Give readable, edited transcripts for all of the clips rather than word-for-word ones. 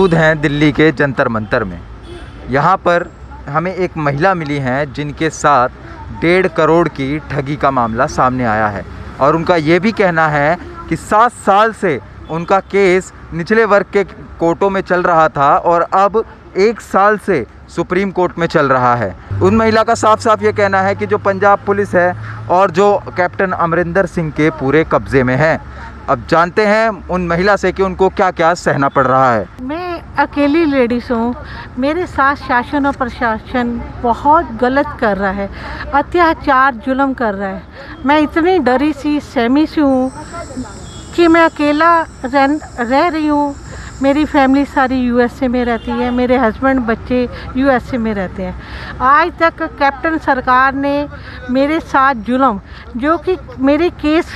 मौजूद हैं दिल्ली के जंतर मंतर में। यहाँ पर हमें एक महिला मिली हैं जिनके साथ 1.5 करोड़ की ठगी का मामला सामने आया है और उनका ये भी कहना है कि 7 साल से उनका केस निचले वर्ग के कोर्टों में चल रहा था और अब 1 साल से सुप्रीम कोर्ट में चल रहा है। उन महिला का साफ साफ ये कहना है कि जो पंजाब पुलिस है और जो कैप्टन अमरिंदर सिंह के पूरे कब्ज़े में है। अब जानते हैं उन महिला से कि उनको क्या क्या सहना पड़ रहा है। मैं अकेली लेडीज़ हूँ, मेरे साथ शासन और प्रशासन बहुत गलत कर रहा है, अत्याचार जुल्म कर रहा है। मैं इतनी डरी सी सहमी सी हूँ कि मैं अकेला रह रही हूँ। मेरी फैमिली सारी यूएसए में रहती है, मेरे हस्बैंड बच्चे यूएसए में रहते हैं। आज तक कैप्टन सरकार ने मेरे साथ जुल्म, जो कि मेरे केस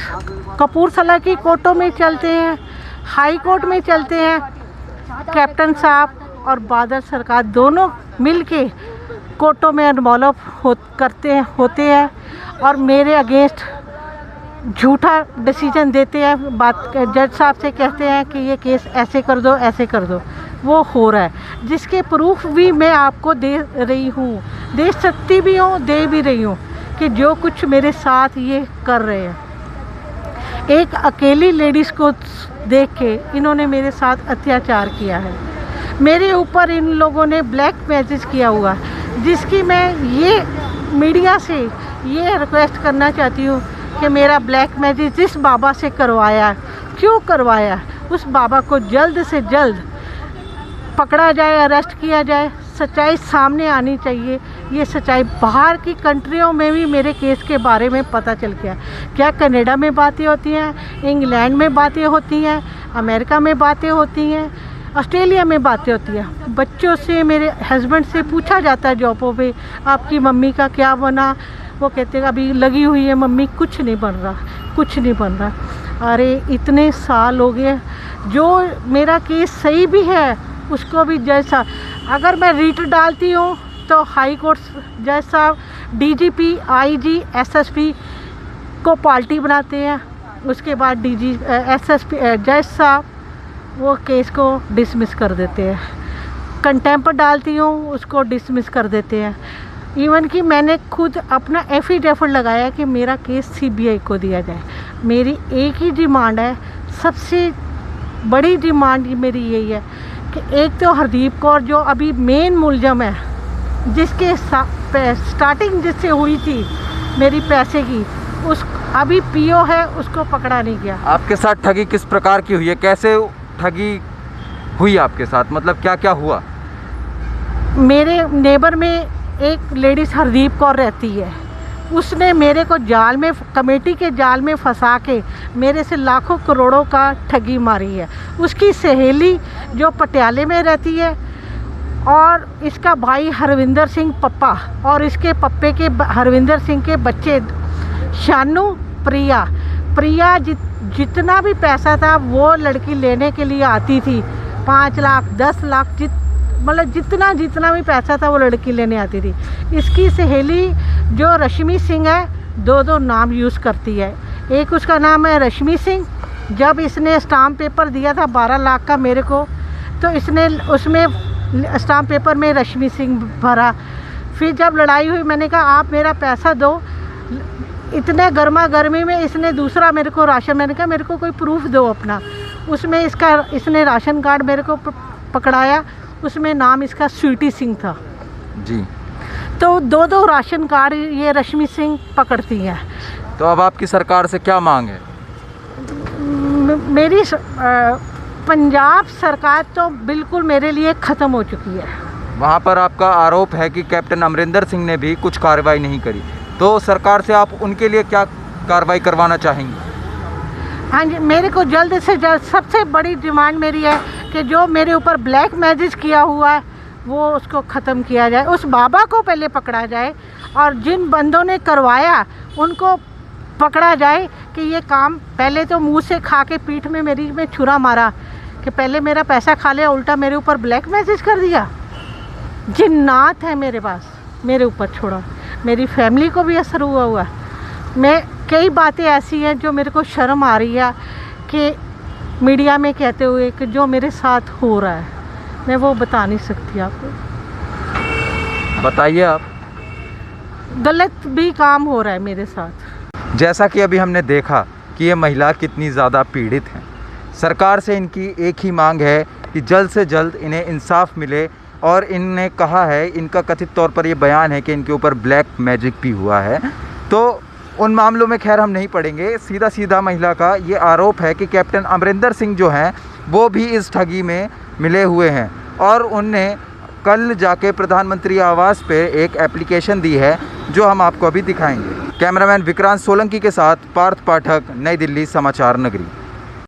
कपूरथला की कोर्टों में चलते हैं, हाई कोर्ट में चलते हैं, कैप्टन साहब और बादल सरकार दोनों मिलके कोर्टों में इन्वॉल्व होते हैं और मेरे अगेंस्ट झूठा डिसीजन देते हैं। बात जज साहब से कहते हैं कि ये केस ऐसे कर दो, ऐसे कर दो। वो हो रहा है, जिसके प्रूफ भी मैं आपको दे रही हूँ, दे सकती भी हूँ, दे भी रही हूँ कि जो कुछ मेरे साथ ये कर रहे हैं। एक अकेली लेडीज़ को देख के इन्होंने मेरे साथ अत्याचार किया है। मेरे ऊपर इन लोगों ने ब्लैक मैसेज किया हुआ है, जिसकी मैं ये मीडिया से ये रिक्वेस्ट करना चाहती हूँ कि मेरा ब्लैक मैजिक जिस बाबा से करवाया, क्यों करवाया, उस बाबा को जल्द से जल्द पकड़ा जाए, अरेस्ट किया जाए। सच्चाई सामने आनी चाहिए। ये सच्चाई बाहर की कंट्रियों में भी मेरे केस के बारे में पता चल गया। क्या कनाडा में बातें होती हैं, इंग्लैंड में बातें होती हैं, अमेरिका में बातें होती हैं, ऑस्ट्रेलिया में बातें होती हैं। बच्चों से, मेरे हस्बैंड से पूछा जाता है जॉबों पे, आपकी मम्मी का क्या बना? वो कहते हैं अभी लगी हुई है मम्मी, कुछ नहीं बन रहा, कुछ नहीं बन रहा। अरे इतने साल हो गए, जो मेरा केस सही भी है उसको भी जज साहब, अगर मैं रिट डालती हूँ तो हाई कोर्ट जज साहब डीजीपी, आईजी, एसएसपी को पार्टी बनाते हैं। उसके बाद एसएसपी जज साहब वो केस को डिसमिस कर देते हैं। कंटेम्प्ट डालती हूँ, उसको डिसमिस कर देते हैं। इवन कि मैंने खुद अपना एफिडेविट लगाया कि मेरा केस सीबीआई को दिया जाए। मेरी एक ही डिमांड है, सबसे बड़ी डिमांड मेरी यही है कि एक तो हरदीप कौर जो अभी मेन मुलजम है, जिसके स्टार्टिंग जिससे हुई थी मेरी पैसे की, उस अभी पीओ है, उसको पकड़ा नहीं गया। आपके साथ ठगी किस प्रकार की हुई है, कैसे ठगी हुई आपके साथ, मतलब क्या क्या हुआ? मेरे नेबर में एक लेडीज़ हरदीप कौर रहती है, उसने मेरे को जाल में, कमेटी के जाल में फंसा के मेरे से लाखों करोड़ों का ठगी मारी है। उसकी सहेली जो पटियाले में रहती है और इसका भाई हरविंदर सिंह पप्पा और इसके पप्पे के हरविंदर सिंह के बच्चे शानू, प्रिया जितना भी पैसा था वो लड़की लेने के लिए आती थी। 5 लाख 10 लाख मतलब जितना भी पैसा था वो लड़की लेने आती थी। इसकी सहेली जो रश्मि सिंह है, 2 नाम यूज़ करती है। एक उसका नाम है रश्मि सिंह। जब इसने स्टाम्प पेपर दिया था 12 लाख का मेरे को, तो इसने उसमें स्टाम्प पेपर में रश्मि सिंह भरा। फिर जब लड़ाई हुई, मैंने कहा आप मेरा पैसा दो। इतने गर्मा गर्मी में इसने दूसरा मेरे को राशन, मैंने कहा मेरे को कोई प्रूफ दो अपना। उसमें इसने राशन कार्ड मेरे को पकड़ाया, उसमें नाम इसका स्वीटी सिंह था जी। तो 2 राशन कार्ड ये रश्मि सिंह पकड़ती हैं। तो अब आपकी सरकार से क्या मांग है? मेरी पंजाब सरकार तो बिल्कुल मेरे लिए ख़त्म हो चुकी है। वहाँ पर आपका आरोप है कि कैप्टन अमरिंदर सिंह ने भी कुछ कार्रवाई नहीं करी, तो सरकार से आप उनके लिए क्या कार्रवाई करवाना चाहेंगे? हाँ जी, मेरे को जल्द से जल्द, सबसे बड़ी डिमांड मेरी है कि जो मेरे ऊपर ब्लैक मैजिक किया हुआ है वो उसको ख़त्म किया जाए, उस बाबा को पहले पकड़ा जाए और जिन बंदों ने करवाया उनको पकड़ा जाए कि ये काम पहले तो मुंह से खा के पीठ में मेरी में छुरा मारा कि पहले मेरा पैसा खा लिया, उल्टा मेरे ऊपर ब्लैक मैसेज कर दिया। जिन्नात है मेरे पास, मेरे ऊपर छोड़ा। मेरी फैमिली को भी असर हुआ। मैं कई बातें ऐसी हैं जो मेरे को शर्म आ रही है कि मीडिया में कहते हुए कि जो मेरे साथ हो रहा है, मैं वो बता नहीं सकती आपको। बताइए आप। गलत भी काम हो रहा है मेरे साथ। जैसा कि अभी हमने देखा कि ये महिला कितनी ज़्यादा पीड़ित है। सरकार से इनकी एक ही मांग है कि जल्द से जल्द इन्हें इंसाफ मिले, और इनने कहा है, इनका कथित तौर पर ये बयान है कि इनके ऊपर ब्लैक मैजिक भी हुआ है। तो उन मामलों में खैर हम नहीं पड़ेंगे, सीधा सीधा महिला का ये आरोप है कि कैप्टन अमरिंदर सिंह जो हैं वो भी इस ठगी में मिले हुए हैं, और उनने कल जाके प्रधानमंत्री आवास पे एक एप्लीकेशन दी है जो हम आपको अभी दिखाएंगे। कैमरामैन विक्रांत सोलंकी के साथ पार्थ पाठक, नई दिल्ली समाचार नगरी।